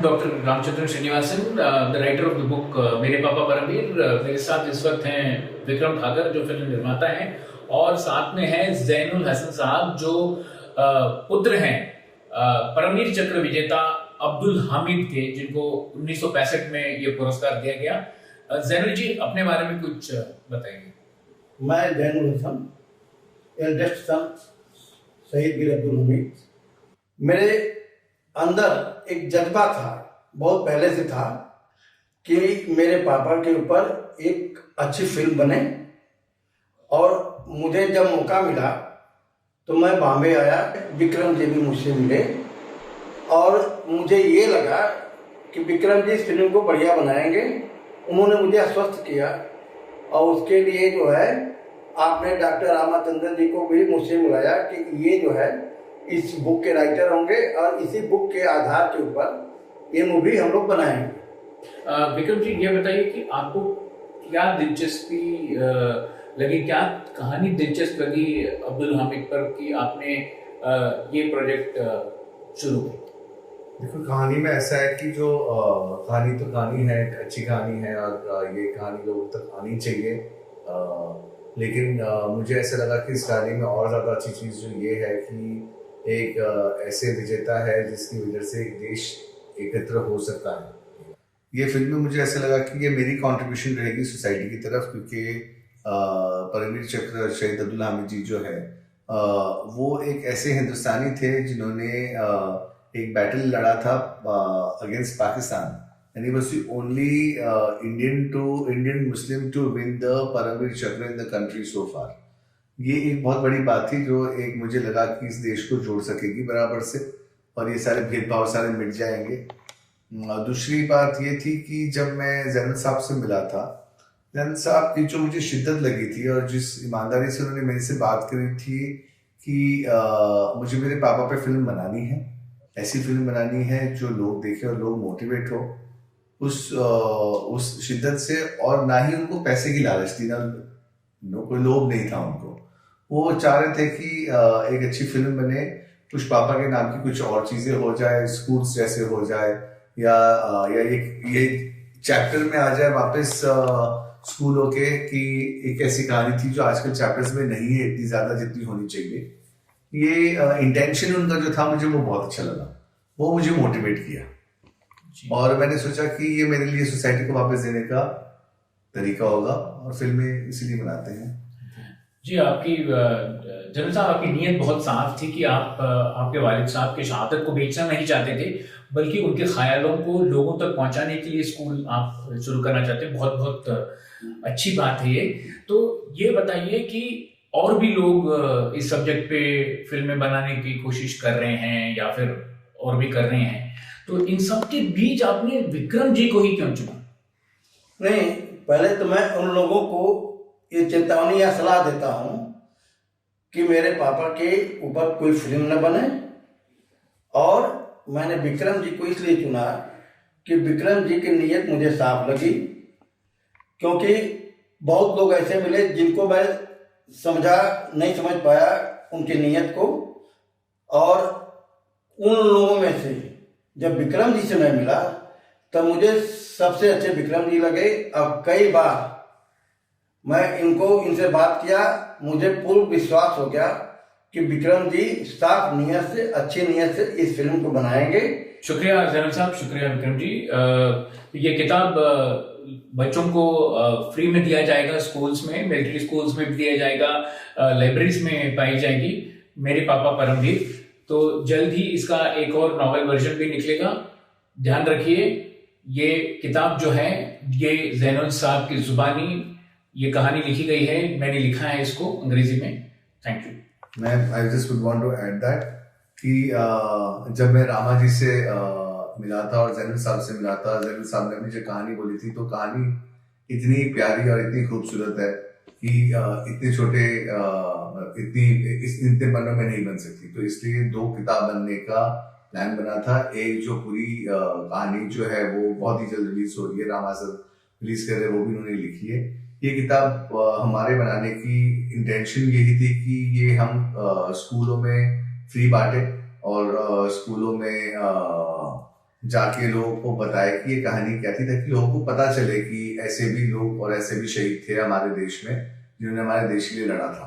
Doctor Ramachandran Srinivasan, the writer of the book मेरे पापा परमवीर। मेरे साथ इस वक्त हैं विक्रम ठाकर जो फिल्म निर्माता हैं, और साथ में है जैनुल हसन साहब जो पुत्र हैं परमवीर चक्र विजेता अब्दुल हामिद के, जिनको 1965 में ये पुरस्कार दिया गया। जैनुल जी, अपने बारे में कुछ बताइए। मैं जैनुल हसन, एल्डेस्ट सन शहीद वीर अब्दुल हामिद। मेरे अंदर एक जज्बा था, बहुत पहले से था, कि मेरे पापा के ऊपर एक अच्छी फिल्म बने। और मुझे जब मौका मिला तो मैं बॉम्बे आया, विक्रम जी भी मुझसे मिले और मुझे ये लगा कि विक्रम जी इस फिल्म को बढ़िया बनाएंगे। उन्होंने मुझे आश्वस्त किया और उसके लिए जो है आपने डॉक्टर रामचंद्रन जी को भी मुझसे बुलाया कि ये जो है इस बुक के राइटर होंगे और इसी बुक के आधार के ऊपर ये मूवी हम लोग बनाएंगे। विक्रम जी, ये बताइए कि आपको क्या दिलचस्पी लगी, क्या कहानी दिलचस्प लगी अब्दुल हामिद पर कि आपने ये प्रोजेक्ट शुरू किया? देखो, कहानी में ऐसा है कि जो कहानी तो कहानी है, अच्छी कहानी है और ये कहानी लोगों तक आनी चाहिए। लेकिन मुझे ऐसा लगा कि इस कहानी में और ज़्यादा अच्छी चीज़ जो ये है कि एक ऐसे विजेता है जिसकी वजह से एक देश एकत्र हो सकता है। ये फिल्म में मुझे ऐसा लगा कि ये मेरी कंट्रीब्यूशन रहेगी सोसाइटी की तरफ, क्योंकि परमवीर चक्र शहीद अब्दुल हामिद जी जो है वो एक ऐसे हिंदुस्तानी थे जिन्होंने एक बैटल लड़ा था against Pakistan, and he was the only Indian Muslim to win the Paramveer Chakra in the country so far। ये एक बहुत बड़ी बात थी जो एक मुझे लगा कि इस देश को जोड़ सकेगी बराबर से, और ये सारे भेदभाव सारे मिट जाएंगे। दूसरी बात ये थी कि जब मैं जैनुल साहब से मिला था, जैनुल साहब की जो मुझे शिद्दत लगी थी और जिस ईमानदारी से उन्होंने मेरे से बात करी थी कि मुझे मेरे पापा पे फिल्म बनानी है, ऐसी फिल्म बनानी है जो लोग देखें और लोग मोटिवेट हो, उस शिद्दत से। और ना ही उनको पैसे की लालच थी, ना कोई लोभ नहीं था उनको। वो चाह रहे थे कि एक अच्छी फिल्म बने, कुछ पापा के नाम की कुछ और चीजें हो जाए, स्कूल्स जैसे हो जाए, या ये चैप्टर में आ जाए वापस स्कूलों के, कि एक ऐसी कहानी थी जो आजकल चैप्टर्स में नहीं है इतनी ज्यादा जितनी होनी चाहिए। ये इंटेंशन उनका जो था मुझे वो बहुत अच्छा लगा, वो मुझे मोटिवेट किया और मैंने सोचा कि ये मेरे लिए सोसाइटी को वापस देने का तरीका होगा और फिल्में इसीलिए बनाते हैं। जी, आपकी जैनुल साहब, आपकी नीयत बहुत साफ थी कि आप आपके वालिद साहब की शहादत को बेचना नहीं चाहते थे, बल्कि उनके ख्यालों को लोगों तक पहुंचाने के लिए स्कूल आप शुरू करना चाहते हैं। बहुत बहुत अच्छी बात है ये। तो ये बताइए कि और भी लोग इस सब्जेक्ट पे फिल्में बनाने की कोशिश कर रहे हैं या फिर और भी कर रहे हैं, तो इन सब के बीच आपने विक्रम जी को ही क्यों चुना? नहीं, पहले तो मैं उन लोगों को ये चेतावनी या सलाह देता हूं कि मेरे पापा के ऊपर कोई फिल्म न बने। और मैंने विक्रम जी को इसलिए चुना कि विक्रम जी की नीयत मुझे साफ लगी, क्योंकि बहुत लोग ऐसे मिले जिनको मैं नहीं समझ पाया उनकी नीयत को। और उन लोगों में से जब विक्रम जी से मैं मिला तब मुझे सबसे अच्छे विक्रम जी लगे। और कई बार मैं इनसे बात किया, मुझे पूर्ण विश्वास हो गया कि विक्रम जी साफ नीयत से, अच्छी नीयत से इस फिल्म को बनाएंगे। शुक्रिया जैनुल साहब, शुक्रिया विक्रम जी। ये किताब बच्चों को फ्री में दिया जाएगा, स्कूल्स में, मिलिट्री स्कूल्स में भी दिया जाएगा, लाइब्रेरीज में पाई जाएगी, मेरे पापा परमवीर। तो जल्द ही इसका एक और नॉवेल वर्जन भी निकलेगा। ध्यान रखिए, ये किताब जो है ये जैनुल साहब की जुबानी ये कहानी लिखी गई है, मैंने लिखा है इसको अंग्रेजी में। Thank you. I just would want to add that कि जब मैं रामा जी से मिला था और जैनुल साहब से मिला था, जैनुल साहब ने मुझे कहानी बोली थी, तो कहानी इतनी प्यारी और इतनी खूबसूरत है कि इतने छोटे इतने पन्नों में नहीं बन सकती। तो इसलिए 2 किताब बनने का प्लान बना था। एक जो पूरी कहानी जो है वो बहुत ही जल्द रिलीज हो रही है, रामा सर रिलीज कर रहे हैं, वो भी उन्होंने लिखी है। ये किताब हमारे बनाने की इंटेंशन यही थी कि ये हम स्कूलों में फ्री बांटे और स्कूलों में जाके लोगों को बताए कि ये कहानी क्या थी, ताकि लोगों को पता चले कि ऐसे भी लोग और ऐसे भी शहीद थे हमारे देश में जिन्होंने हमारे देश के लिए लड़ा था।